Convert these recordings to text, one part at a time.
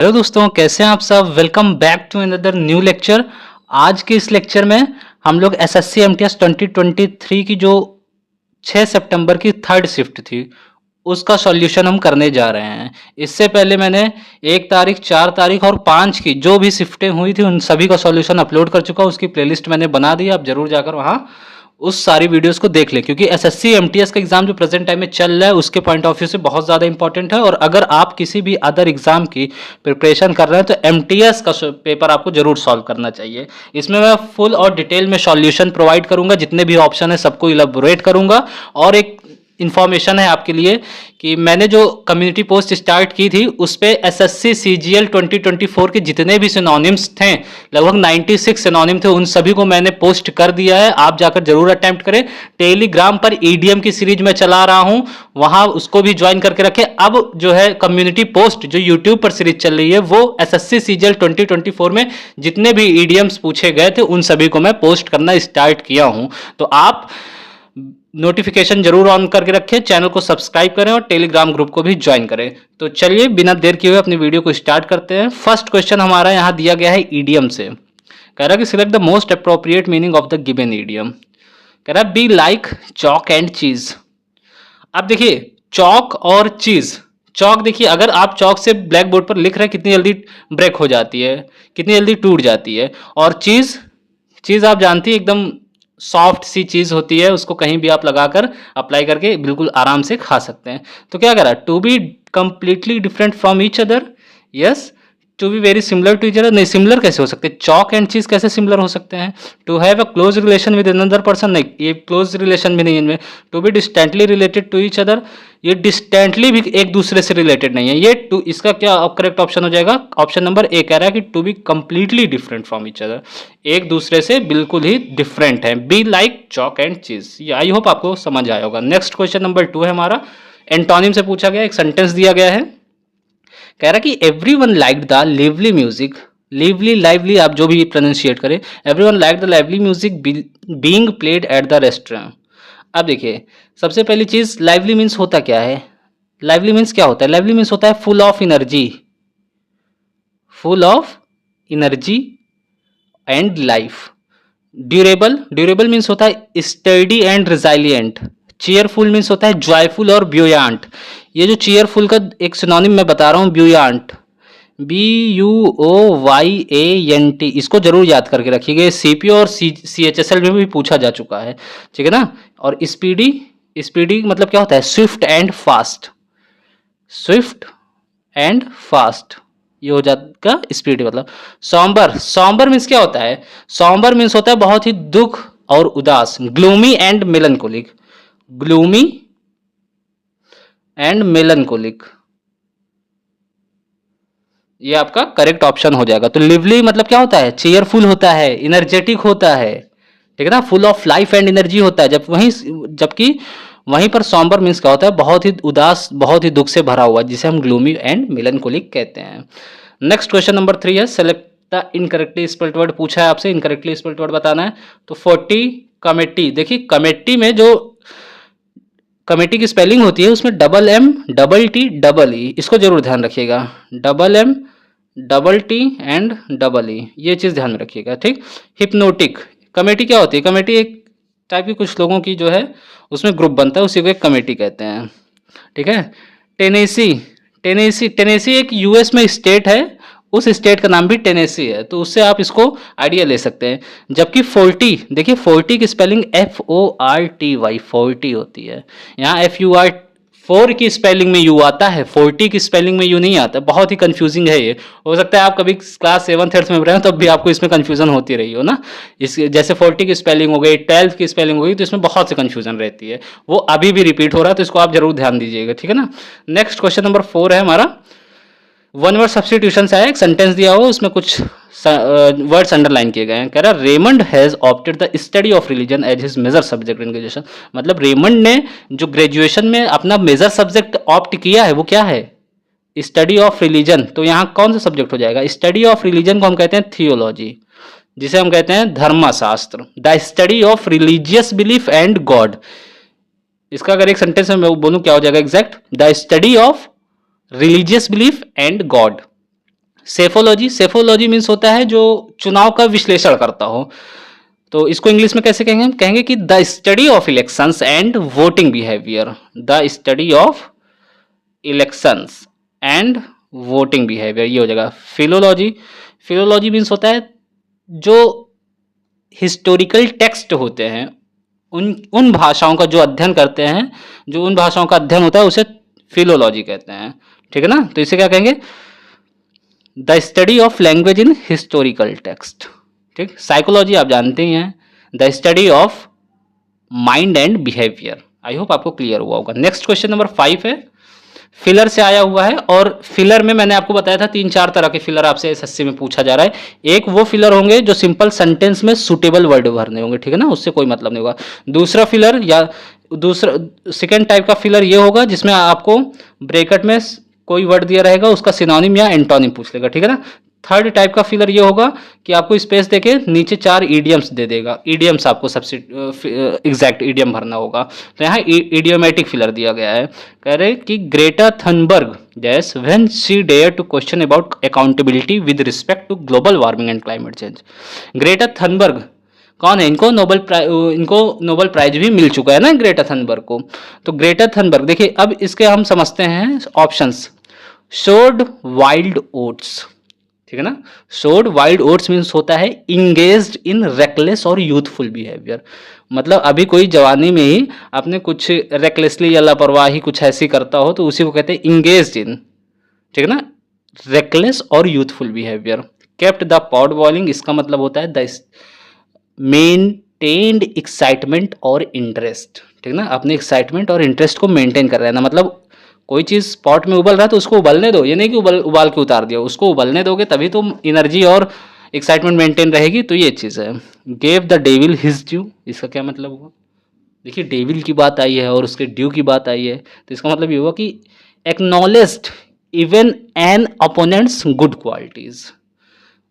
Hello दोस्तों, कैसे हैं आप सब। Welcome back to another new lecture. आज के इस लेक्चर में हम लोग एसएससी एमटीएस 2023 की जो 6 सितंबर की थर्ड शिफ्ट थी उसका सॉल्यूशन हम करने जा रहे हैं। इससे पहले मैंने 1 तारीख, 4 तारीख और 5 की जो भी शिफ्टें हुई थी उन सभी का सॉल्यूशन अपलोड कर चुका हूँ। उसकी प्लेलिस्ट मैंने बना दी, आप जरूर जाकर वहाँ उस सारी वीडियोस को देख लें, क्योंकि एसएससी एमटीएस का एग्जाम जो प्रेजेंट टाइम में चल रहा है उसके पॉइंट ऑफ व्यू से बहुत ज़्यादा इंपॉर्टेंट है। और अगर आप किसी भी अदर एग्जाम की प्रिपरेशन कर रहे हैं तो एमटीएस का पेपर आपको जरूर सॉल्व करना चाहिए। इसमें मैं फुल और डिटेल में सॉल्यूशन प्रोवाइड करूंगा, जितने भी ऑप्शन है सबको इलेबोरेट करूंगा। और एक इन्फॉर्मेशन है आपके लिए कि मैंने जो कम्युनिटी पोस्ट स्टार्ट की थी उस पे एसएससी सीजीएल 2024 के जितने भी सिनोनिम्स थे, लगभग 96 सिनोनिम थे, उन सभी को मैंने पोस्ट कर दिया है। आप जाकर जरूर अटेम्प्ट करें। टेलीग्राम पर ईडीएम की सीरीज में चला रहा हूं, वहां उसको भी ज्वाइन करके रखें। अब जो है कम्युनिटी पोस्ट जो यूट्यूब पर सीरीज चल रही है वो एसएससी सीजीएल 2024 में जितने भी ईडीएम्स पूछे गए थे उन सभी को मैं पोस्ट करना स्टार्ट किया हूं। तो आप नोटिफिकेशन जरूर ऑन करके रखें, चैनल को सब्सक्राइब करें और टेलीग्राम ग्रुप को भी ज्वाइन करें। तो चलिए बिना देर किए हुए अपनी वीडियो को स्टार्ट करते हैं। फर्स्ट क्वेश्चन हमारा यहाँ दिया गया है ईडियम से। कह रहा है कि select the most appropriate meaning of the given idiom. कह रहा है बी लाइक चॉक एंड चीज। अब देखिए चॉक और चीज, चॉक देखिए अगर आप चॉक से ब्लैक बोर्ड पर लिख रहे हैं कितनी जल्दी ब्रेक हो जाती है, कितनी जल्दी टूट जाती है। और चीज, चीज आप जानती है एकदम सॉफ्ट सी चीज होती है, उसको कहीं भी आप लगाकर अप्लाई करके बिल्कुल आराम से खा सकते हैं। तो क्या कह रहा है, to be completely different from each other. Yes, to be very similar to each other. नहीं, सिमिलर कैसे हो सकते, चॉक एंड चीज कैसे सिमिलर हो सकते हैं। To have a close relation with another person, नहीं ये क्लोज रिलेशन भी नहीं है इनमें। To be distantly related to each other, ये डिस्टेंटली भी एक दूसरे से रिलेटेड नहीं है। ये टू, इसका क्या करेक्ट ऑप्शन हो जाएगा, ऑप्शन नंबर ए कह रहा है कि to be completely different from each other, एक दूसरे से बिल्कुल ही डिफरेंट है। Be like chalk and cheese. ये आई होप आपको समझ आया होगा। नेक्स्ट क्वेश्चन नंबर 2 है हमारा, एंटोनिम से पूछा गया, एक सेंटेंस दिया गया है। कह रहा कि everyone liked the lively music, lively lively आप जो भी प्रोनाउंशिएट करें, everyone liked the lively music being played at the restaurant. अब देखिए सबसे पहली चीज, लाइवली मीन्स होता क्या है, लाइवली मीन्स क्या होता है, लाइवली मीन्स होता है full of energy, full of energy and life. Durable, durable means होता है study and resilient. Cheerful means होता है जॉयफुल और ब्यूयांट। ये जो चीयरफुल का एक सिनोनिम मैं बता रहा हूँ, ब्यूयांट, BUOYANT, इसको जरूर याद करके रखिएगा। सीपीओ और CHSL में भी पूछा जा चुका है, ठीक है ना। और स्पीडी, स्पीडी मतलब क्या होता है, Swift and fast, Swift and fast, ये हो जाएगा स्पीड। मतलब सॉम्बर, सॉम्बर मीन्स क्या होता है, सॉम्बर मीन्स होता है बहुत ही दुख और उदास। Gloomy and melancholic, gloomy and melancholic, ये आपका करेक्ट ऑप्शन हो जाएगा। तो लिवली मतलब क्या होता है, चेयरफुल होता है, इनर्जेटिक होता है, ठीक है ना, full of life and energy होता है। जब वहीं, जबकि वहीं पर सॉम्बर मीन्स क्या होता है, बहुत ही उदास, बहुत ही दुख से भरा हुआ, जिसे हम ग्लूमी एंड मेलनकोलिक कहते हैं। नेक्स्ट क्वेश्चन नंबर 3 है, select the incorrectly spelled word पूछा है आपसे, इनकरेक्टली स्पेल्ड वर्ड बताना है। तो 40 कमेटी, देखिए कमेटी में जो कमेटी की स्पेलिंग होती है उसमें MM, TT, इसको जरूर ध्यान रखिएगा, MM, TT एंड E, ये चीज ध्यान में रखिएगा, ठीक। हिप्नोटिक, कमेटी क्या होती है, कमेटी एक टाइप की कुछ लोगों की जो है उसमें ग्रुप बनता है, उसी को एक कमेटी कहते हैं, ठीक है। टेनेसी, टेनेसी, टेनेसी एक यूएस में स्टेट है, उस स्टेट का नाम भी टेनेसी है, तो उससे आप इसको आइडिया ले सकते हैं। जबकि 40, देखिए 40 की स्पेलिंग FORTY, 40 होती है। यहाँ FUR, 4 की स्पेलिंग में यू आता है, 40 की स्पेलिंग में यू नहीं आता। बहुत ही कंफ्यूजिंग है ये, हो सकता है आप कभी क्लास 7th 8th में रहे हो तब भी आपको इसमें कंफ्यूजन होती रही हो ना। इस जैसे 40 की स्पेलिंग हो गई, 12 की स्पेलिंग हो गई, तो इसमें बहुत सी कंफ्यूजन रहती है, वो अभी भी रिपीट हो रहा है, तो इसको आप जरूर ध्यान दीजिएगा, ठीक है ना। नेक्स्ट क्वेश्चन नंबर 4 है हमारा, वन वर्ड सब्सटीट्यूशन से आया, एक सेंटेंस दिया हो उसमें कुछ वर्ड्स अंडरलाइन किए गए हैं। कह रहा है Raymond has opted the study of religion as his major subject in graduation. मतलब रेमंड ने जो ग्रेजुएशन में अपना मेजर सब्जेक्ट ऑप्ट किया है वो क्या है, स्टडी ऑफ रिलीजन। तो यहाँ कौन सा सब्जेक्ट हो जाएगा, स्टडी ऑफ रिलीजन को हम कहते हैं थियोलॉजी, जिसे हम कहते हैं धर्मशास्त्र, the study of religious belief and God. इसका अगर एक सेंटेंस में मैं बोलूं क्या हो जाएगा exact, the study of religious belief and God. Psephology, psephology means होता है जो चुनाव का विश्लेषण करता हो। तो इसको इंग्लिश में कैसे कहेंगे? हम कहेंगे कि the study of elections and voting behaviour, the study of elections and voting behaviour, ये हो जाएगा। फिलोलॉजी, फिलोलॉजी मीन्स होता है जो हिस्टोरिकल टेक्स्ट होते हैं, उन भाषाओं का जो अध्ययन करते हैं, जो उन भाषाओं का अध्ययन होता है उसे फिलोलॉजी कहते हैं। ठीक है ना? तो इसे क्या कहेंगे? The study of language in historical text. ठीक। साइकोलॉजी आप जानते ही हैं, the study of mind and behaviour. I hope आपको क्लियर हुआ होगा। नेक्स्ट क्वेश्चन नंबर 5 है, फिलर से आया हुआ है, और फिलर में मैंने आपको बताया था 3-4 तरह के फिलर आपसे एसएससी में पूछा जा रहा है। एक वो फिलर होंगे जो सिंपल सेंटेंस में सुटेबल वर्ड भरने होंगे, ठीक है ना, उससे कोई मतलब नहीं होगा। दूसरा फिलर या दूसरा सेकेंड टाइप का फिलर ये होगा जिसमें आपको ब्रैकेट में कोई वर्ड दिया रहेगा, उसका सिनोनिम या एंटोनिम पूछ लेगा, ठीक है ना। थर्ड टाइप का फिलर ये होगा कि आपको स्पेस देके नीचे 4 ईडियम्स दे देगा, ईडियम्स आपको सबसे एग्जैक्ट ईडियम भरना होगा। तो यहाँ ईडियोमेटिक फिलर दिया गया है। कह रहे कि Greta Thunberg just when she dare to question about accountability with respect to global warming and climate change. Greta Thunberg कौन है? इनको नोबेल प्राइज भी मिल चुका है ना ग्रेटा थनबर्ग को। तो ग्रेटा थनबर्ग देखिए, अब इसके हम समझते हैं ऑप्शंस। सोड वाइल्ड ओट्स, ठीक है ना। सोड वाइल्ड ओट्स मीन्स होता है इंगेज्ड इन रेकलेस और यूथफुल बिहेवियर। मतलब अभी कोई जवानी में ही आपने कुछ रेकलेसली या लापरवाही कुछ ऐसी करता हो तो उसी को कहते हैं इंगेज्ड इन, ठीक है ना, रेकलेस और youthful behaviour. Kept the pot boiling, इसका मतलब होता है द मेंटेन्ड एक्साइटमेंट और इंटरेस्ट, ठीक है ना, अपने एक्साइटमेंट और इंटरेस्ट को मेंटेन कर रहना। मतलब कोई चीज़ पॉट में उबल रहा है तो उसको उबलने दो, ये नहीं कि उबाल के उतार दिया, उसको उबलने दोगे तभी तो एनर्जी और एक्साइटमेंट मेंटेन रहेगी। तो ये चीज़ है। Gave the devil his due, इसका क्या मतलब हुआ? देखिए, डेविल की बात आई है और उसके ड्यू की बात आई है, तो इसका मतलब ये हुआ कि acknowledged even an opponents good qualities.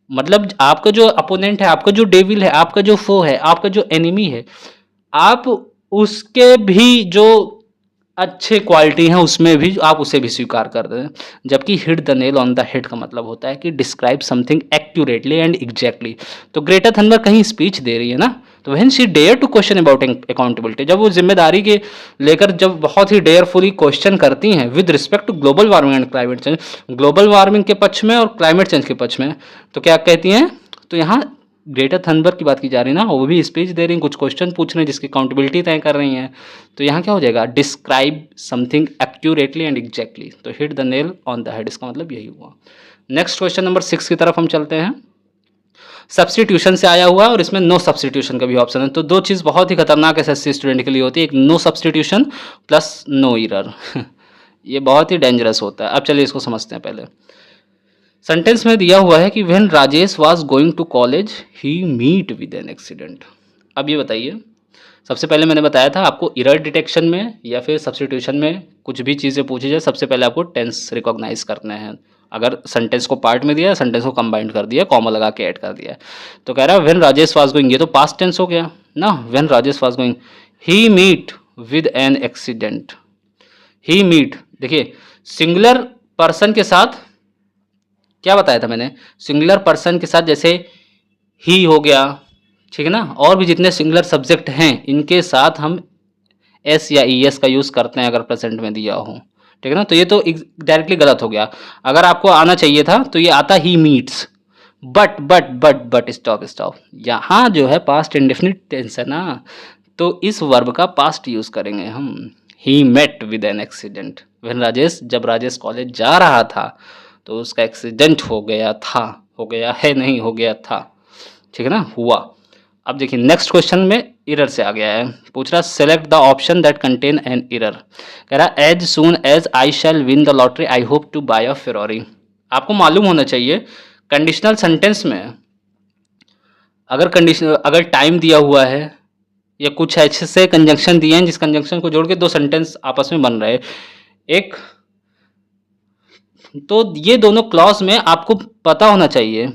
मतलब आपका जो अपोनेंट है, आपका जो डेविल है, आपका जो फो है, आपका जो एनिमी है, आप उसके भी जो अच्छे क्वालिटी हैं उसमें भी आप उसे भी स्वीकार कर दें। जबकि hit the nail on the head का मतलब होता है कि describe something accurately and exactly. तो ग्रेटा थनबर्ग कहीं स्पीच दे रही है ना, तो when she dare to question about accountability, जब वो जिम्मेदारी के लेकर जब बहुत ही डेयरफुली क्वेश्चन करती हैं with respect to global warming and climate change, global warming के पक्ष में और क्लाइमेट चेंज के पक्ष में, तो क्या कहती हैं? तो यहाँ ग्रेटा थनबर्ग की बात की जा रही है ना, वो भी स्पीच दे रही हैं, कुछ क्वेश्चन पूछ रहे हैं जिसकी अकाउंटेबिलिटी तय कर रही हैं। तो यहाँ क्या हो जाएगा? Describe something accurately and exactly. तो hit the nail on the head, इसका मतलब यही हुआ। नेक्स्ट क्वेश्चन नंबर 6 की तरफ हम चलते हैं। सब्सटीट्यूशन से आया हुआ है और इसमें नो सब्सटीट्यूशन का भी ऑप्शन है। तो दो चीज़ बहुत ही खतरनाक एसएससी स्टूडेंट के लिए होती है, एक no substitution plus no error. ये बहुत ही डेंजरस होता है। अब चलिए इसको समझते हैं। पहले सेंटेंस में दिया हुआ है कि when Rajesh was going to college he meet with an accident. अब ये बताइए, सबसे पहले मैंने बताया था आपको एरर डिटेक्शन में या फिर सब्सटीट्यूशन में कुछ भी चीज़ें पूछी जाए, सबसे पहले आपको टेंस रिकॉग्नाइज करने हैं। अगर सेंटेंस को पार्ट में दिया, सेंटेंस को कंबाइंड कर दिया, कॉमा लगा के ऐड कर दिया। तो कह रहा है व्हेन राजेश वाज गोइंग, ये तो पास्ट टेंस हो गया ना। When Rajesh was going he meet with an accident. He meet, देखिए सिंगुलर पर्सन के साथ क्या बताया था मैंने? सिंगुलर पर्सन के साथ जैसे ही हो गया, ठीक है ना, और भी जितने सिंगुलर सब्जेक्ट हैं इनके साथ हम एस या ई एस का यूज़ करते हैं अगर प्रेजेंट में दिया हो, ठीक है ना। तो ये तो डायरेक्टली गलत हो गया। अगर आपको आना चाहिए था तो ये आता ही मीट्स। बट स्टॉप, यहाँ जो है पास्ट इंडेफिनिट टेंस है ना, तो इस वर्ब का पास्ट यूज़ करेंगे हम। He met with an accident. When Rajesh, जब राजेश कॉलेज जा रहा था तो उसका एक्सीडेंट हो गया था, हो गया है नहीं, हो गया था, ठीक है ना, हुआ। अब देखिए नेक्स्ट क्वेश्चन में एरर से आ गया है, पूछ रहा select the option that contain an error. कह रहा as soon as I shall win the lottery I hope to buy a Ferrari. आपको मालूम होना चाहिए कंडीशनल सेंटेंस में अगर टाइम दिया हुआ है या कुछ ऐसे से कंजंक्शन दिए हैं जिस कंजंक्शन को जोड़ के दो सेंटेंस आपस में बन रहे हैं, एक तो ये दोनों क्लॉज में आपको पता होना चाहिए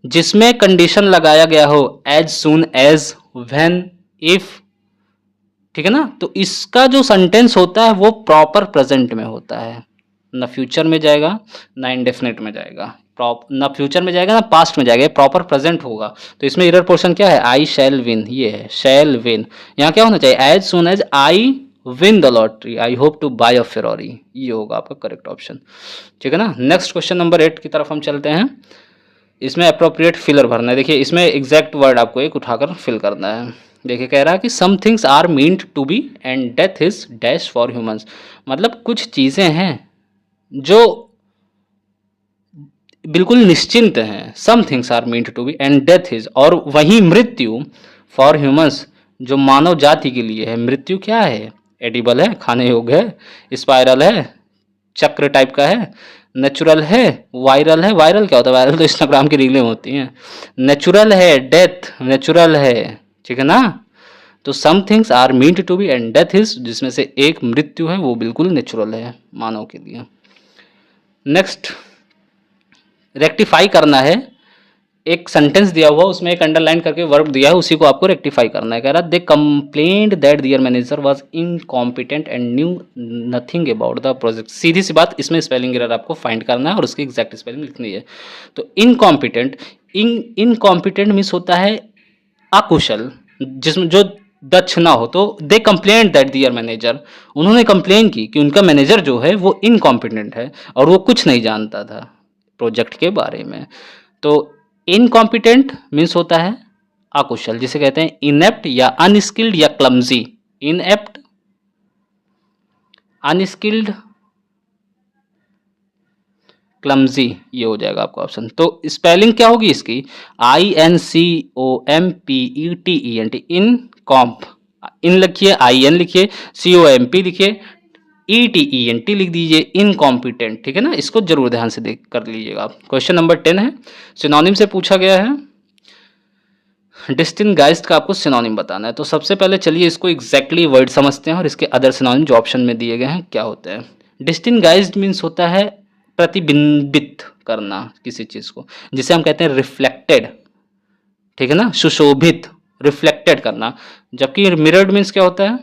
जिसमें कंडीशन लगाया गया हो as soon as, when, if, ठीक है ना। तो इसका जो सेंटेंस होता है वो प्रॉपर प्रेजेंट में होता है, ना फ्यूचर में जाएगा ना इंडेफिनिट में जाएगा। ना फ्यूचर में जाएगा ना पास्ट में जाएगा, प्रॉपर प्रेजेंट होगा। तो इसमें इरर पोर्शन क्या है, आई शैल विन, ये है शैल विन। यहाँ क्या होना चाहिए, as soon as I win the lottery I hope to buy a Ferrari, ये होगा आपका करेक्ट ऑप्शन। ठीक है ना। नेक्स्ट क्वेश्चन नंबर 8 की तरफ हम चलते हैं। इसमें अप्रोप्रिएट फिलर भरना है। देखिए इसमें एग्जैक्ट वर्ड आपको एक उठाकर फिल करना है। देखिए कह रहा है कि some things are meant to be and death is dash for humans, मतलब कुछ चीज़ें हैं जो बिल्कुल निश्चिंत हैं। Some things are meant to be and death is, और वही मृत्यु फॉर ह्यूमंस, जो मानव जाति के लिए है। मृत्यु क्या है, एडिबल है, खाने योग्य है, स्पाइरल है, चक्र टाइप का है, नेचुरल है, वायरल है। वायरल क्या होता है, वायरल तो इंस्टाग्राम की रीलें होती हैं। नेचुरल है, डेथ नेचुरल है, ठीक है ना। तो some things are meant to be and death is, जिसमें से एक मृत्यु है वो बिल्कुल नेचुरल है मानव के लिए। नेक्स्ट रेक्टिफाई करना है। एक सेंटेंस दिया हुआ उसमें एक अंडरलाइन करके वर्ब दिया है, उसी को आपको रेक्टिफाई करना है। कह रहा they complaint that their manager was incompetent and knew nothing about the project. सीधी सी बात, इसमें स्पेलिंग एरर आपको फाइंड करना है और उसकी एग्जैक्ट स्पेलिंग लिखनी है। तो इनकॉम्पिटेंट, इनकॉम्पिटेंट मीन्स होता है अकुशल, जिसमें जो दक्ष ना हो। तो दे कंप्लेंट दैट दियर मैनेजर, उन्होंने कंप्लेन की कि उनका मैनेजर जो है वो इनकॉम्पिटेंट है और वो कुछ नहीं जानता था प्रोजेक्ट के बारे में। तो इनकॉम्पिटेंट मीन्स होता है अकुशल, जिसे कहते हैं इनेप्ट या अनस्किल्ड या क्लमजी। इनएप्ट, अनस्किल्ड, क्लमजी, ये हो जाएगा आपका ऑप्शन। तो स्पेलिंग क्या होगी इसकी, INCOMPETENT, इन कॉम्प, इन लिखिए, IN लिखिए, COMP लिखिए, ETENT लिख दीजिए, इनकॉम्पिटेंट। ठीक है ना, इसको जरूर ध्यान से देख कर लीजिएगा। क्वेश्चन नंबर 10 है, सिनोनिम से पूछा गया है। डिस्टिंगाइज्ड का आपको सिनोनिम बताना है। तो सबसे पहले चलिए इसको एग्जैक्टली वर्ड समझते हैं और इसके अदर सिनोनिम जो ऑप्शन में दिए गए हैं क्या होते हैं। डिस्टिंगाइज्ड मीन्स होता है प्रतिबिंबित करना किसी चीज को, जिसे हम कहते हैं रिफ्लेक्टेड। ठीक है ना, सुशोभित, रिफ्लेक्टेड करना। जबकि मिरर्ड मीन्स क्या होता है,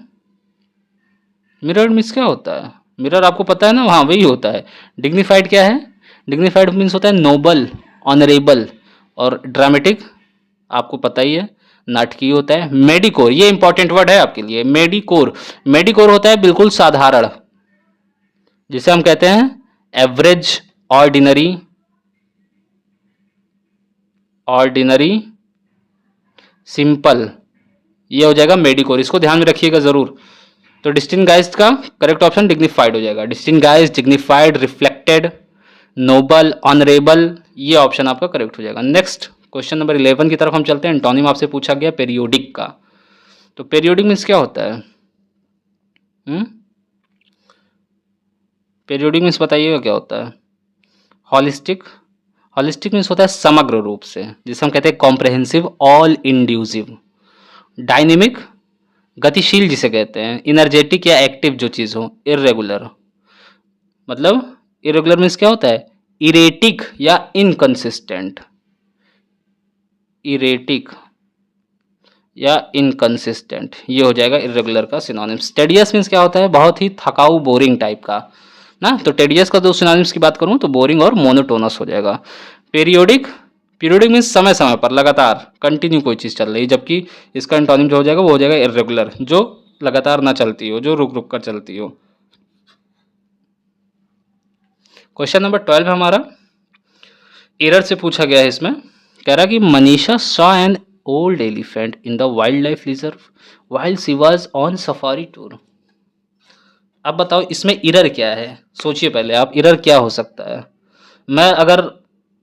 मिरर्ड मीन्स क्या होता है, मिरर आपको पता है ना, हाँ वही होता है। डिग्निफाइड क्या है, डिग्निफाइड मीन्स होता है नोबल, ऑनरेबल और ड्रामेटिक, आपको पता ही है, नाटकीय होता है। मेडिकोर, ये इंपॉर्टेंट वर्ड है आपके लिए, मेडिकोर। मेडिकोर होता है बिल्कुल साधारण, जिसे हम कहते हैं एवरेज, ऑर्डिनरी, ऑर्डिनरी, सिंपल, ये हो जाएगा मेडिकोर। इसको ध्यान में रखिएगा जरूर। तो डिस्टिंगाइज्ड का करेक्ट ऑप्शन डिग्निफाइड हो जाएगा। डिस्टिंगाइज्ड, डिग्निफाइड, रिफ्लेक्टेड, नोबल, ऑनरेबल, ये ऑप्शन आपका करेक्ट हो जाएगा। नेक्स्ट क्वेश्चन नंबर 11 की तरफ हम चलते हैं। एंटोनिम आपसे पूछा गया पेरियोडिक का। तो पेरियोडिक मीन्स क्या होता है, पेरियोडिक मीन्स बताइएगा क्या होता है। हॉलिस्टिक, हॉलिस्टिक मीन्स होता है समग्र रूप से, जिसे हम कहते हैं कॉम्प्रहेंसिव, ऑल इंड्यूसिव। डायनेमिक, गतिशील जिसे कहते हैं। इनर्जेटिक या एक्टिव जो चीज़ हो। इरेगुलर, मतलब इरेगुलर मीन्स क्या होता है, इरेटिक या इनकंसिस्टेंट, इरेटिक या इनकंसिस्टेंट, ये हो जाएगा इरेगुलर का सिनोनिम। टेडियस मीन्स क्या होता है, बहुत ही थकाऊ, बोरिंग टाइप का ना। तो टेडियस का दो सिनोनिम्स की बात करूं तो बोरिंग और मोनोटोनस हो जाएगा। पीरियोडिक, पीरियोडिक मीन्स समय समय पर, लगातार, कंटिन्यू कोई चीज़ चल रही है। जबकि इसका एंटोनिम जो हो जाएगा वो हो जाएगा इरेगुलर, जो लगातार ना चलती हो, जो रुक रुक कर चलती हो। क्वेश्चन नंबर 12 हमारा एरर से पूछा गया है। इसमें कह रहा है कि Manisha saw an old elephant in the wild life reserve while she was on safari tour. अब बताओ इसमें एरर क्या है, सोचिए पहले आप, एरर क्या हो सकता है। मैं अगर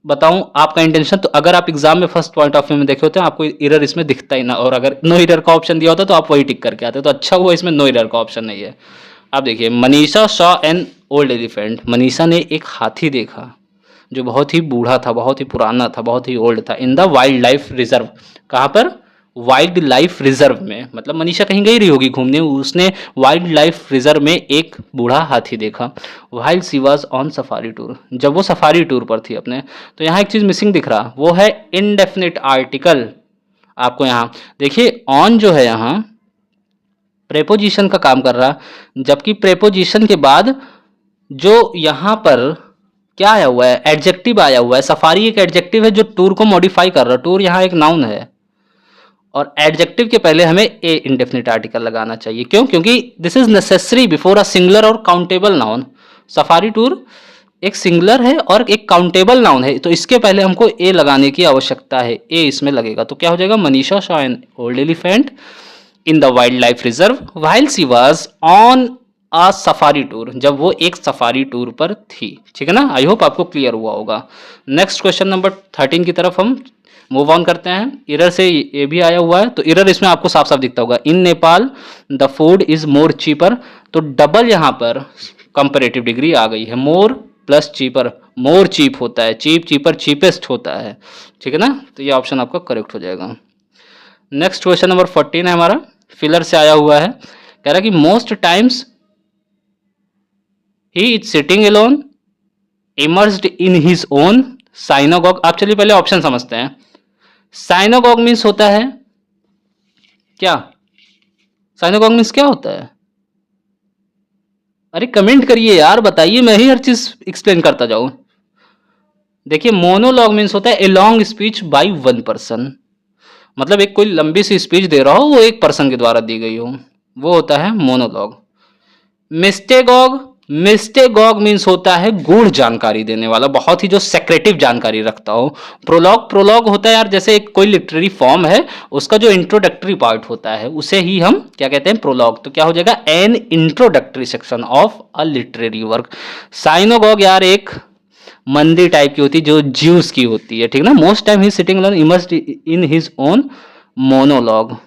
बताऊं आपका इंटेंशन, तो अगर आप एग्जाम में फर्स्ट पॉइंट ऑफ व्यू में देखे होते हैं आपको एरर इसमें दिखता ही ना, और अगर नो एरर का ऑप्शन दिया होता तो आप वही टिक करके आते। तो अच्छा हुआ इसमें नो एरर का ऑप्शन नहीं है। आप देखिए, Manisha saw an old elephant, Manisha ने एक हाथी देखा जो बहुत ही बूढ़ा था, बहुत ही पुराना था, बहुत ही ओल्ड था। In the wild life reserve, कहाँ पर, वाइल्ड लाइफ रिजर्व में, मतलब मनीषा कहीं गई रही होगी घूमने, उसने वाइल्ड लाइफ रिजर्व में एक बूढ़ा हाथी देखा। Wild she was on safari tour, जब वो सफारी टूर पर थी अपने। तो यहाँ एक चीज मिसिंग दिख रहा, वो है इनडेफिनिट आर्टिकल। आपको यहाँ देखिए, ऑन जो है यहाँ प्रेपोजिशन का काम कर रहा, जबकि प्रेपोजिशन के बाद जो यहाँ पर क्या आया हुआ है, एडजेक्टिव आया हुआ है। सफारी एक एडजेक्टिव है जो टूर को मॉडिफाई कर रहा है। टूर यहाँ एक नाउन है और एडजेक्टिव के पहले हमें ए इंडेफिनिट आर्टिकल लगाना चाहिए। क्यों? क्योंकि this is necessary before a singular और काउंटेबल नाउन। सफारी टूर एक सिंगुलर है और एक काउंटेबल नाउन है, तो इसके पहले हमको ए लगाने की आवश्यकता है। ए इसमें लगेगा तो क्या हो जाएगा, Manisha saw an old elephant in the wild life reserve while she was on a safari tour, जब वो एक सफारी टूर पर थी। ठीक है ना, आई होप आपको क्लियर हुआ होगा। नेक्स्ट क्वेश्चन नंबर 13 की तरफ हम मूव ऑन करते हैं। इरर से ये भी आया हुआ है, तो इरर इसमें आपको साफ साफ दिखता होगा। In Nepal the food is more cheaper, तो डबल यहाँ पर कंपेरेटिव डिग्री आ गई है। More plus cheaper, more cheap होता है, चीप चीपर चीपेस्ट होता है। ठीक है ना, तो ये ऑप्शन आपका करेक्ट हो जाएगा। नेक्स्ट क्वेश्चन नंबर 14 है हमारा, फिलर से आया हुआ है। कह रहा है कि most times he is sitting alone immersed in his own synagogue. आप चलिए पहले ऑप्शन समझते हैं। साइनागॉग मीन्स होता है क्या? साइनागॉग मीन्स क्या होता है? अरे कमेंट करिए यार, बताइए, मैं ही हर चीज एक्सप्लेन करता जाऊं। देखिए, मोनोलॉग मीन्स होता है a long speech by one person, मतलब एक कोई लंबी सी स्पीच दे रहा हो, वो एक पर्सन के द्वारा दी गई हो, वो होता है मोनोलॉग। मिस्टेगॉग, मिस्टेगॉग मीन्स होता है गूढ़ जानकारी देने वाला, बहुत ही जो सेक्रेटिव जानकारी रखता हो। प्रोलॉग, प्रोलॉग होता है यार जैसे एक कोई लिटरेरी फॉर्म है, उसका जो इंट्रोडक्टरी पार्ट होता है उसे ही हम क्या कहते हैं, प्रोलॉग। तो क्या हो जाएगा, an introductory section of a literary work. Synagogue यार एक मंदिर टाइप की होती है जो ज्यूस की होती है, ठीक ना। Most time he sitting alone immersed in his own monologue.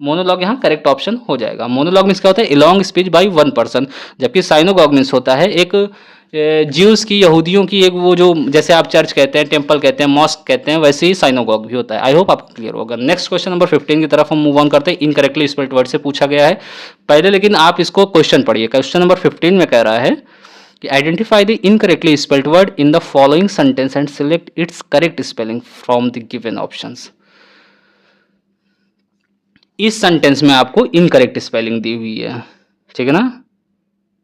Monologue यहाँ करेक्ट ऑप्शन हो जाएगा। मोनोलॉग मीन्स क्या होता है, a long speech by one person, जबकि साइनोगॉग मीन्स होता है एक ज्यूस की, यहूदियों की एक वो जो जैसे आप चर्च कहते हैं, टेम्पल कहते हैं, मॉस्क कहते हैं, वैसे ही साइनोगॉग भी होता है। आई होप आपको क्लियर होगा। नेक्स्ट क्वेश्चन नंबर 15 की तरफ हम मूव ऑन करते हैं। इनकरेक्टली स्पेल्ड वर्ड से पूछा गया है पहले, लेकिन आप इसको क्वेश्चन पढ़िए। क्वेश्चन नंबर 15 में कह रहा है कि identify the incorrectly spelled word in the following sentence and select it's correct spelling from the given options. इस सेंटेंस में आपको इनकरेक्ट स्पेलिंग दी हुई है, ठीक है ना।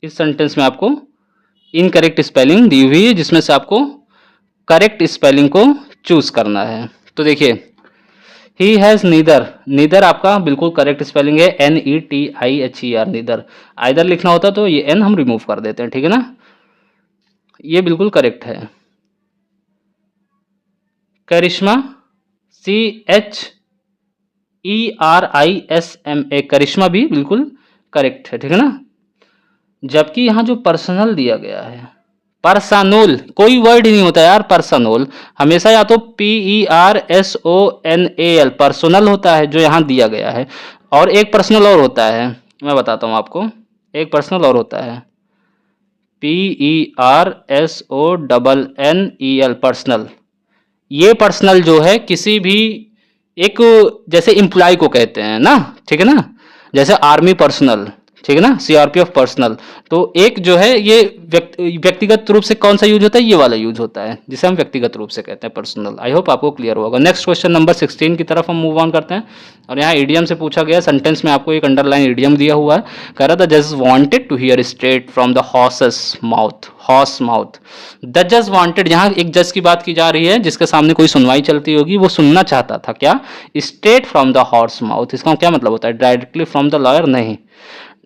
इस सेंटेंस में आपको इनकरेक्ट स्पेलिंग दी हुई है, जिसमें से आपको करेक्ट स्पेलिंग को चूज करना है। तो देखिए, ही हैज नीदर, नीदर आपका बिल्कुल करेक्ट स्पेलिंग है, NETIHER, नीदर। आइदर लिखना होता तो ये एन हम रिमूव कर देते हैं, ठीक है ना। ये बिल्कुल करेक्ट है। करिश्मा, CHERISMA, करिश्मा भी बिल्कुल करेक्ट है, ठीक है ना। जबकि यहाँ जो पर्सनल दिया गया है, पर्सनल कोई वर्ड ही नहीं होता यार, पर्सनल हमेशा या तो PERSONAL पर्सनल होता है जो यहाँ दिया गया है, और एक पर्सनल और होता है, मैं बताता हूँ आपको। एक पर्सनल और होता है PERSONNEL पर्सनल। ये पर्सनल जो है किसी भी एक, जैसे एम्प्लॉय को कहते हैं ना, ठीक है ना, जैसे आर्मी पर्सनल, ठीक है ना, CRPF पर्सनल। तो एक जो है ये व्यक्तिगत रूप से कौन सा यूज होता है, ये वाला यूज होता है जिसे हम व्यक्तिगत रूप से कहते हैं पर्सनल। आई होप आपको क्लियर होगा। नेक्स्ट क्वेश्चन नंबर 16 की तरफ हम मूव ऑन करते हैं, और यहाँ ईडियम से पूछा गया। सेंटेंस में आपको एक अंडरलाइन ईडियम दिया हुआ है, कह रहा था जज wanted to here straight from the horses mouth, horse mouth. The जज वांटेड, यहाँ एक जज की बात की जा रही है जिसके सामने कोई सुनवाई चलती होगी, वो सुनना चाहता था क्या, straight from the horse mouth. इसका क्या मतलब होता है, डायरेक्टली फ्रॉम द लॉयर नहीं।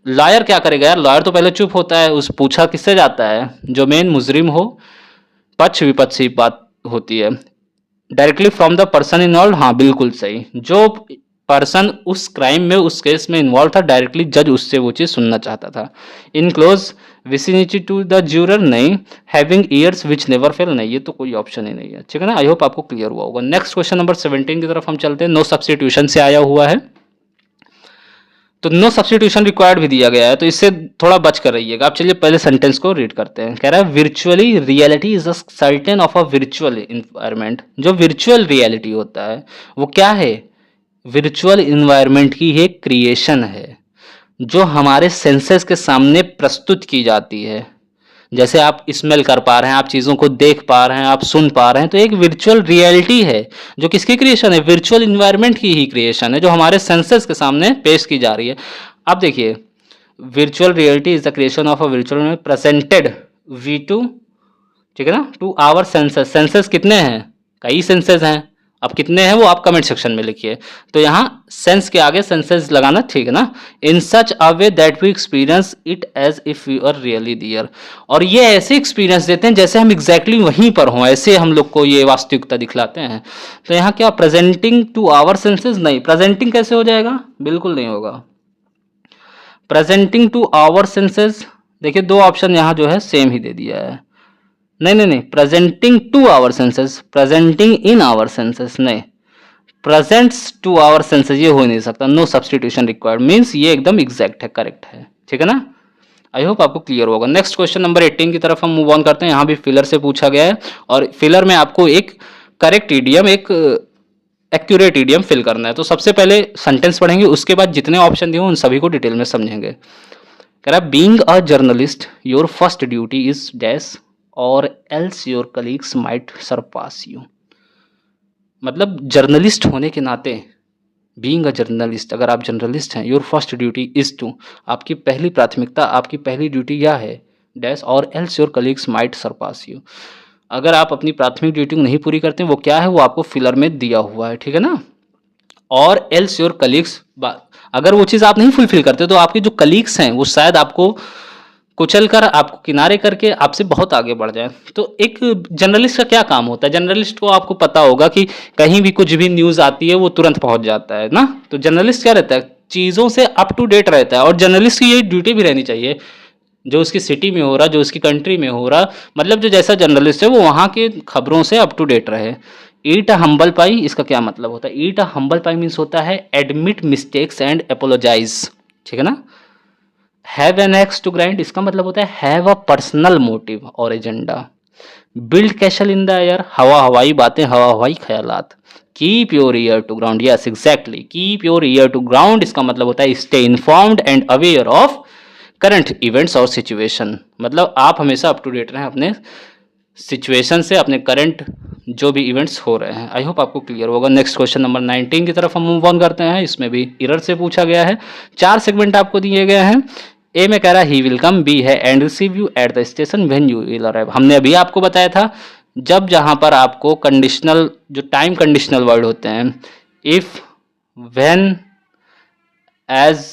लॉयर क्या करेगा यार, लॉयर तो पहले चुप होता है, उस पूछा किससे जाता है, जो मेन मुजरिम हो, पक्ष विपक्ष की बात होती है। Directly from the person involve, हाँ बिल्कुल सही, जो पर्सन उस क्राइम में, उस केस में इन्वॉल्व था, डायरेक्टली जज उससे वो चीज सुनना चाहता था। In close vicinity to the ज्यूरर नहीं। Having years which never fail नहीं, ये तो कोई ऑप्शन ही नहीं है, ठीक है ना। आई होप आपको क्लियर हुआ होगा। नेक्स्ट क्वेश्चन नंबर 17 की तरफ हम चलते हैं। नो सब्स्टिट्यूशन से आया हुआ है, तो नो सब्स्टिट्यूशन रिक्वायर्ड भी दिया गया है, तो इससे थोड़ा बच कर रहिएगा आप। चलिए पहले सेंटेंस को रीड करते हैं। कह रहा है virtually reality is a certain of a virtual environment. जो विर्चुअल रियलिटी होता है वो क्या है, विर्चुअल इन्वायरमेंट की एक क्रिएशन है जो हमारे सेंसेस के सामने प्रस्तुत की जाती है। जैसे आप स्मेल कर पा रहे हैं, आप चीज़ों को देख पा रहे हैं, आप सुन पा रहे हैं, तो एक वर्चुअल रियलिटी है जो किसकी क्रिएशन है, वर्चुअल इन्वायरमेंट की ही क्रिएशन है जो हमारे सेंसेस के सामने पेश की जा रही है। अब देखिए, virtual reality is the creation of a virtual presented V2 ठीक है ना, टू आवर सेंसेस। सेंसेस कितने हैं, कई सेंसेस हैं, अब कितने हैं वो आप कमेंट सेक्शन में लिखिए। तो यहाँ सेंस के आगे सेंसेस लगाना, ठीक है ना। In such a way that we experience it as if we are really there. और ये ऐसे एक्सपीरियंस देते हैं जैसे हम एग्जैक्टली वहीं पर हों, ऐसे हम लोग को ये वास्तविकता दिखलाते हैं। तो यहाँ क्या प्रेजेंटिंग टू आवर सेंसेस, नहीं, प्रेजेंटिंग कैसे हो जाएगा, बिल्कुल नहीं होगा। प्रेजेंटिंग टू आवर सेंसेस, देखिए दो ऑप्शन यहाँ जो है सेम ही दे दिया है। नहीं नहीं नहीं, presenting to our senses, presenting in our senses नहीं, प्रेजेंट्स टू आवर सेंसेस ये हो नहीं सकता। नो सब्सटीट्यूशन रिक्वायर्ड, मीन्स ये एकदम एग्जैक्ट है, करेक्ट है, ठीक है ना। आई होप आपको क्लियर होगा। नेक्स्ट क्वेश्चन नंबर 18 की तरफ हम मूव ऑन करते हैं। यहाँ भी फिलर से पूछा गया है और फिलर में आपको एक करेक्ट ईडियम, एक एक्यूरेट ईडियम फिल करना है। तो सबसे पहले सेंटेंस पढ़ेंगे, उसके बाद जितने ऑप्शन दिए उन सभी को डिटेल में समझेंगे। कह रहा being a journalist your first duty is dash और else your colleagues might surpass you. मतलब जर्नलिस्ट होने के नाते, बीइंग अ जर्नलिस्ट, अगर आप जर्नलिस्ट हैं, your first duty is to, आपकी पहली प्राथमिकता, आपकी पहली ड्यूटी यह है डैश और else your colleagues might surpass you. अगर आप अपनी प्राथमिक ड्यूटी को नहीं पूरी करते, वो क्या है वो आपको फिलर में दिया हुआ है, ठीक है ना। और एल्स योर कलीग्स, अगर वो चीज़ आप नहीं फुलफिल करते तो आपके जो कलीग्स हैं वो शायद आपको कुचल कर, आपको किनारे करके आपसे बहुत आगे बढ़ जाए। तो एक जर्नलिस्ट का क्या काम होता है, जर्नलिस्ट को आपको पता होगा कि कहीं भी कुछ भी न्यूज़ आती है वो तुरंत पहुंच जाता है ना। तो जर्नलिस्ट क्या रहता है, चीज़ों से अप टू डेट रहता है। और जर्नलिस्ट की ये ड्यूटी भी रहनी चाहिए, जो उसकी सिटी में हो रहा, जो उसकी कंट्री में हो रहा, मतलब जो जैसा जर्नलिस्ट है वो वहाँ के खबरों से अप टू डेट रहे। ईट अ हम्बल पाई, इसका क्या मतलब होता है, ईट अ हम्बल पाई मीन्स होता है एडमिट मिस्टेक्स एंड अपोलोजाइज, ठीक है ना। Have an axe to grind, इसका मतलब होता है हैव अ पर्सनल मोटिव और agenda. Build castle in the air, हवा हवाई बातें, हवा हवाई ख्यालात। Keep your ear to ground, yes exactly, keep your ear to ground, इसका मतलब होता है stay informed and aware of current events और सिचुएशन। मतलब आप हमेशा अप टू डेट रहें अपने सिचुएशन से, अपने करंट जो भी इवेंट्स हो रहे हैं। आई होप आपको क्लियर होगा। नेक्स्ट क्वेश्चन नंबर 19 की तरफ हम मूव ऑन करते हैं। इसमें भी एरर से पूछा गया है। 4 सेगमेंट आपको दिए गए हैं। ए में कह रहा है ही विल कम, बी है and receive you at the station when you will arrive. हमने अभी आपको बताया था जब जहां पर आपको कंडीशनल, जो टाइम कंडीशनल वर्ड होते हैं, if, when, as,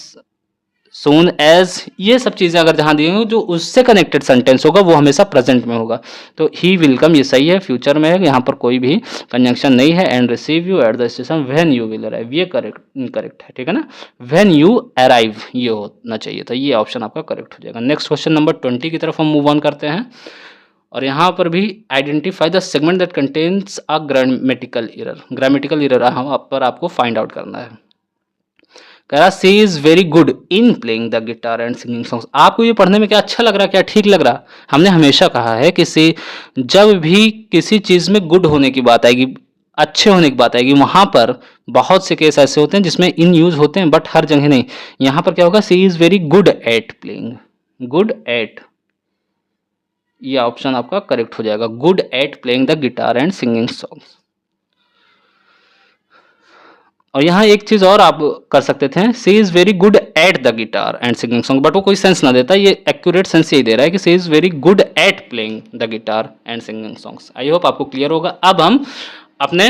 soon as, ये सब चीज़ें अगर जहाँ दी होंगी जो उससे कनेक्टेड सेंटेंस होगा वो हमेशा प्रेजेंट में होगा। तो ही विल कम ये सही है, फ्यूचर में है, यहाँ पर कोई भी कंजंक्शन नहीं है। And receive you at the station when you will arrive, ये करेक्ट इनकरेक्ट है, ठीक है ना। व्हेन यू अराइव ये होना चाहिए था, ये ऑप्शन आपका करेक्ट हो जाएगा। नेक्स्ट क्वेश्चन नंबर 20 की तरफ हम मूव ऑन करते हैं और यहाँ पर भी identify the segment that contains a grammatical error. Grammatical error यहाँ पर आपको फाइंड आउट करना है। कह रहा she is very good in playing the guitar and singing songs. आपको ये पढ़ने में क्या अच्छा लग रहा है, क्या ठीक लग रहा। हमने हमेशा कहा है कि सी, जब भी किसी चीज़ में गुड होने की बात आएगी, अच्छे होने की बात आएगी, वहाँ पर बहुत से केस ऐसे होते हैं जिसमें इन यूज होते हैं बट हर जगह नहीं। यहाँ पर क्या होगा, she is very good at playing, good at, ये ऑप्शन आपका करेक्ट हो जाएगा, good at playing the guitar and singing songs. और यहाँ एक चीज और आप कर सकते थे, she is very good at the guitar and singing song, but वो कोई सेंस ना देता, ये एक्यूरेट सेंस यही दे रहा है कि she is very good at playing the guitar and singing songs. I hope आपको क्लियर होगा। अब हम अपने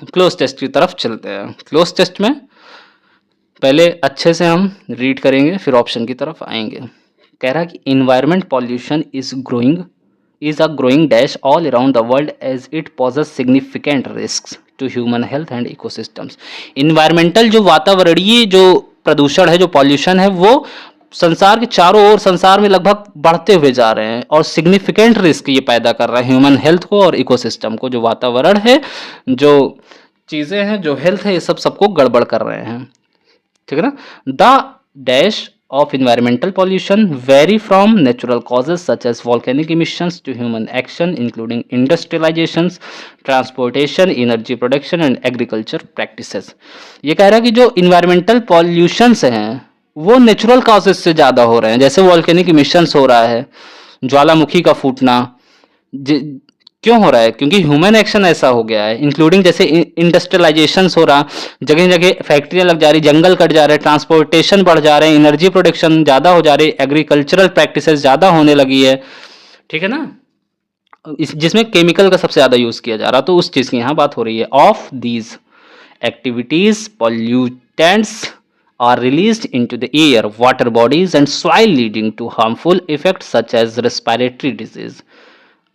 क्लोज टेस्ट की तरफ चलते हैं। क्लोज टेस्ट में पहले अच्छे से हम रीड करेंगे, फिर ऑप्शन की तरफ आएंगे। कह रहा है कि environment pollution is a growing dash all around the world as it poses significant risks to human health and ecosystems। Environmental जो वातावरणीय जो प्रदूषण है, जो पॉल्यूशन है, वो संसार के चारों ओर, संसार में लगभग बढ़ते हुए जा रहे हैं और सिग्निफिकेंट रिस्क ये पैदा कर रहा है ह्यूमन हेल्थ को और इकोसिस्टम को। जो वातावरण है, जो चीज़ें हैं, जो हेल्थ है, ये सबको गड़बड़ कर रहे हैं, ठीक है ना। The dash of environmental pollution vary from natural causes such as volcanic emissions to human action including industrializations, transportation, energy production and agriculture practices। ये कह रहा है कि जो environmental pollutions हैं वो नेचुरल causes से ज़्यादा हो रहे हैं, जैसे volcanic emissions हो रहा है, ज्वालामुखी का फूटना, क्यों हो रहा है, क्योंकि ह्यूमन एक्शन ऐसा हो गया है, इंक्लूडिंग जैसे इंडस्ट्रियलाइजेशन हो रहा, जगह जगह फैक्ट्रियां लग जा रही, जंगल कट जा रहे, ट्रांसपोर्टेशन बढ़ जा रहे हैं, एनर्जी प्रोडक्शन ज़्यादा हो जा रही, एग्रीकल्चरल प्रैक्टिसेस ज़्यादा होने लगी है, ठीक है ना। जिसमें केमिकल का सबसे ज़्यादा यूज़ किया जा रहा, तो उस चीज़ की यहाँ बात हो रही है। Of these activities pollutants are released into the air, water bodies and soil leading to harmful effects such as respiratory disease.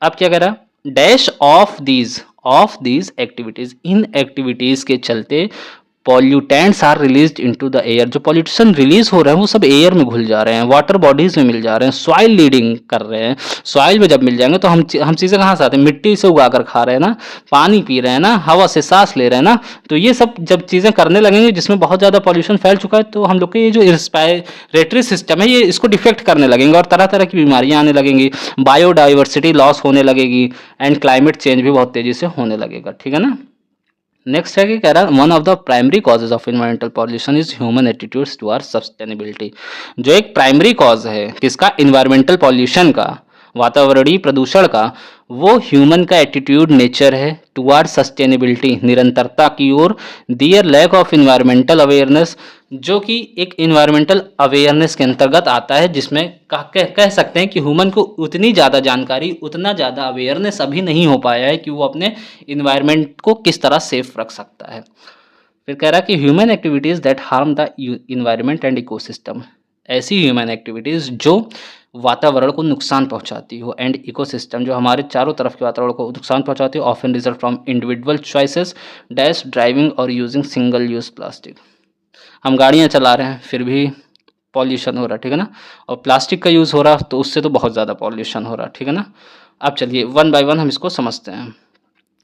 अब क्या कह रहा, डैश ऑफ दीज एक्टिविटीज, इन एक्टिविटीज के चलते pollutants are released into the air, जो pollution release हो रहे हैं वो सब एयर में घुल जा रहे हैं, वाटर बॉडीज में मिल जा रहे हैं, सॉइल लीडिंग कर रहे हैं। सॉइल में जब मिल जाएंगे तो हम चीज़ें कहाँ से आते हैं, मिट्टी से उगा कर खा रहे हैं ना, पानी पी रहे हैं ना, हवा से सांस ले रहे हैं ना, तो ये सब जब चीज़ें करने लगेंगे जिसमें बहुत ज़्यादा पॉल्यूशन फैल चुका है, तो हम लोग के ये जो रेस्पिरेटरी सिस्टम है ये इसको डिफेक्ट करने लगेंगे और तरह तरह की बीमारियां आने लगेंगी, बायोडाइवर्सिटी लॉस होने लगेगी एंड क्लाइमेट चेंज भी बहुत तेजी से होने लगेगा। ठीक है ना। नेक्स्ट है कि कह रहा है one of the primary causes of environmental pollution is human attitudes towards sustainability. जो एक प्राइमरी कॉज है किसका, इन्वायरमेंटल पॉल्यूशन का, वातावरणीय प्रदूषण का, वो ह्यूमन का एटीट्यूड, नेचर है टुवर्ड्स सस्टेनेबिलिटी, निरंतरता की ओर, दियर लैक ऑफ इन्वायरमेंटल अवेयरनेस, जो कि एक इन्वायरमेंटल अवेयरनेस के अंतर्गत आता है, जिसमें कह सकते हैं कि ह्यूमन को उतनी ज़्यादा जानकारी, उतना ज़्यादा अवेयरनेस अभी नहीं हो पाया है कि वो अपने इन्वायरमेंट को किस तरह सेफ रख सकता है। फिर कह रहा है कि human activities that harm the environment and ecosystem, ऐसी ह्यूमन एक्टिविटीज़ जो वातावरण को नुकसान पहुंचाती हो एंड इकोसिस्टम, जो हमारे चारों तरफ के वातावरण को नुकसान पहुंचाती हो, often result from individual choices dash driving और यूजिंग सिंगल यूज प्लास्टिक। हम गाड़ियां चला रहे हैं फिर भी पॉल्यूशन हो रहा है, ठीक है ना, और प्लास्टिक का यूज़ हो रहा तो उससे तो बहुत ज़्यादा पॉल्यूशन हो रहा, ठीक है ना। अब चलिए वन बाय वन हम इसको समझते हैं।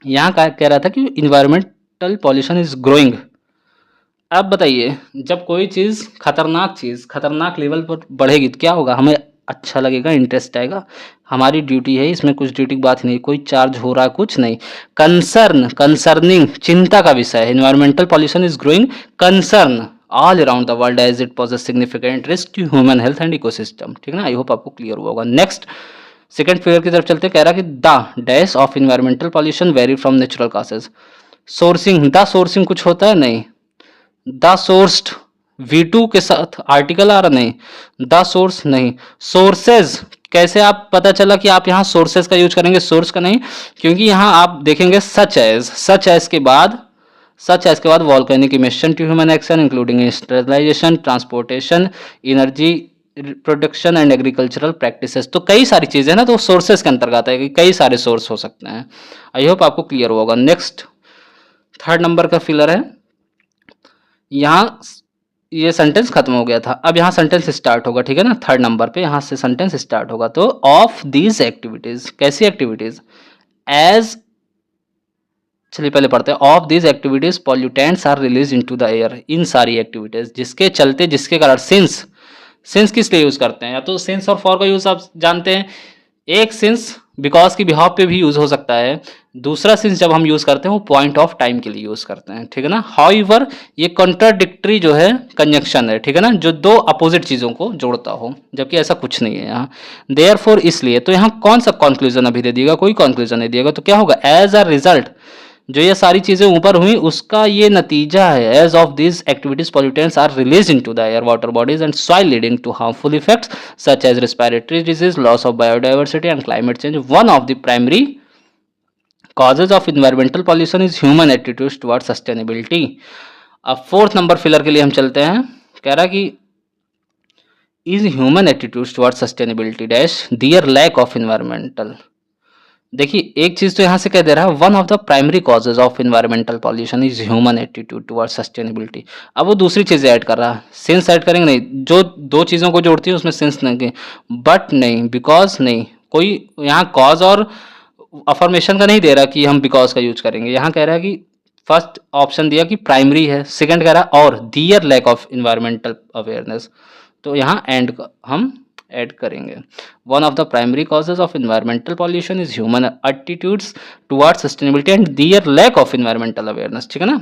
यहाँ कह रहा था कि इन्वायरमेंटल पॉल्यूशन इज ग्रोइंग। अब बताइए, जब कोई चीज़ खतरनाक लेवल पर बढ़ेगी तो क्या होगा, हमें अच्छा लगेगा, इंटरेस्ट आएगा, हमारी ड्यूटी है, इसमें कुछ ड्यूटी की बात नहीं, कोई चार्ज हो रहा कुछ नहीं। कंसर्निंग, चिंता का विषय है। Environmental pollution is growing concern all around the world as it poses significant risk to human health and ecosystem, ठीक है ना। आई होप आपको क्लियर हुआ होगा। नेक्स्ट सेकंड फिगर की तरफ चलते, कह रहा कि the dash of environmental pollution very from natural causes. Sourcing, the sourcing कुछ होता है नहीं, द सोर्स्ड V2 के साथ आर्टिकल आ रहा, नहीं, द सोर्स नहीं, सोर्सेज, कैसे आप पता चला कि आप यहाँ सोर्सेज का यूज करेंगे, सोर्स का नहीं, क्योंकि यहाँ आप देखेंगे सच एज के बाद volcanic emission to human action including industrialisation, transportation, energy production and agricultural practices, तो कई सारी चीजें ना, तो सोर्सेज के अंतर्गत है कि कई सारे सोर्स हो सकते हैं। आई होप आपको क्लियर होगा। नेक्स्ट थर्ड नंबर का फिलर है, यहाँ ये सेंटेंस खत्म हो गया था, अब यहाँ सेंटेंस स्टार्ट होगा, ठीक है ना। थर्ड नंबर पे यहाँ से सेंटेंस स्टार्ट होगा। तो ऑफ दीज एक्टिविटीज, कैसी एक्टिविटीज, एज, चलिए पहले पढ़ते हैं। Of these activities pollutants are release into the air, इन सारी एक्टिविटीज जिसके चलते, जिसके कारण, सिंस किस लिए यूज करते हैं, या तो सिंस और फॉर का यूज आप जानते हैं, एक सिंस बिकॉज की बिहाफ पे भी यूज हो सकता है, दूसरा सिंस जब हम यूज करते हैं वो पॉइंट ऑफ टाइम के लिए यूज करते हैं, ठीक है ना। हाउएवर ये कॉन्ट्राडिक्टरी जो है कंजंक्शन है, ठीक है ना, जो दो अपोजिट चीजों को जोड़ता हो, जबकि ऐसा कुछ नहीं है यहाँ। देयरफॉर, इसलिए, तो यहाँ कौन सा कंक्लूजन अभी दे दिएगा, कोई कंक्लूजन नहीं दिएगा, तो क्या होगा, एज अ रिजल्ट, जो ये सारी चीजें ऊपर हुई उसका ये नतीजा है। As of this activities pollutants are release into the air, water bodies and soil leading to harmful effects such as respiratory disease, loss of biodiversity and climate change. One of the primary causes of environmental pollution is human attitudes towards sustainability। अब fourth number filler के लिए हम चलते हैं, कह रहा कि is human attitudes towards sustainability dash their lack of environmental। देखिए एक चीज तो यहाँ से कह दे रहा है, one of the primary causes of environmental pollution is human attitude towards sustainability. अब वो दूसरी चीजें ऐड कर रहा है, सिंस ऐड करेंगे नहीं, जो दो चीजों को जोड़ती है उसमें सिंस नहीं, बट नहीं, बिकॉज नहीं, कोई यहाँ कॉज और अफर्मेशन का नहीं दे रहा कि हम बिकॉज का यूज करेंगे। यहाँ कह रहा है कि फर्स्ट ऑप्शन दिया कि प्राइमरी है, सेकंड कह रहा है और their lack of environmental awareness, तो यहाँ एंड हम ऐड करेंगे। One of the primary causes of environmental pollution is human attitudes towards sustainability and their lack of environmental awareness, ठीक है ना।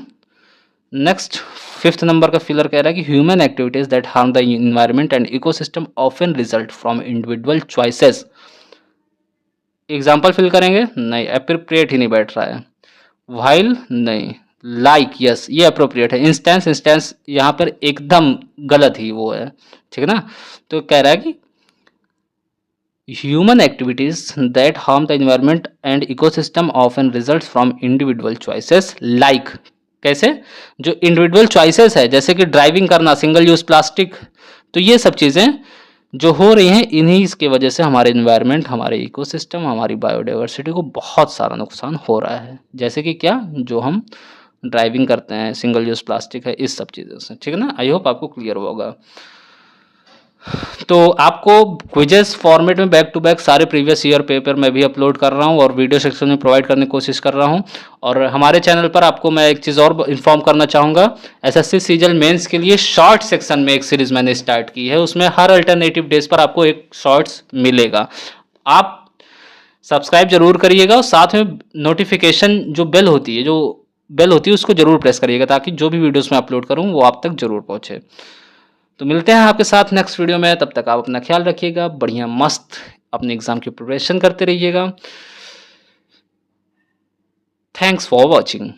नेक्स्ट फिफ्थ नंबर का फिलर कह रहा है कि human activities that harm the environment and ecosystem often result from individual choices. Example fill करेंगे, नहीं, अप्रोप्रिएट ही नहीं बैठ रहा है, व्हाइल नहीं, लाइक यस ये अप्रोप्रिएट है, इंस्टेंस यहाँ पर एकदम गलत ही वो है, ठीक है ना। तो कह रहा है कि Human activities that harm the environment and ecosystem often results from individual choices like, कैसे, जो इंडिविजुअल चॉइसेस है जैसे कि ड्राइविंग करना, सिंगल यूज प्लास्टिक, तो ये सब चीज़ें जो हो रही हैं इन्हीं इसके वजह से हमारे इन्वायरमेंट, हमारे इकोसिस्टम, हमारी बायोडाइवर्सिटी को बहुत सारा नुकसान हो रहा है। जैसे कि क्या, जो हम ड्राइविंग करते हैं, सिंगल यूज प्लास्टिक है, इस सब चीज़ों से। ठीक है ना, आई होप आपको क्लियर होगा। तो आपको क्विजेस फॉर्मेट में बैक टू बैक सारे प्रीवियस ईयर पेपर मैं भी अपलोड कर रहा हूँ और वीडियो सेक्शन में प्रोवाइड करने की कोशिश कर रहा हूँ। और हमारे चैनल पर आपको मैं एक चीज़ और इन्फॉर्म करना चाहूँगा, एसएससी सीजीएल मेंस के लिए शॉर्ट सेक्शन में एक सीरीज़ मैंने स्टार्ट की है, उसमें हर अल्टरनेटिव डेज पर आपको एक शॉर्ट्स मिलेगा। आप सब्सक्राइब जरूर करिएगा और साथ में नोटिफिकेशन जो बेल होती है, उसको जरूर प्रेस करिएगा ताकि जो भी वीडियोस मैं अपलोड करूँ वो आप तक जरूर पहुँचे। तो मिलते हैं आपके साथ नेक्स्ट वीडियो में, तब तक आप अपना ख्याल रखिएगा, बढ़िया मस्त अपने एग्जाम की प्रिपरेशन करते रहिएगा। Thanks for watching.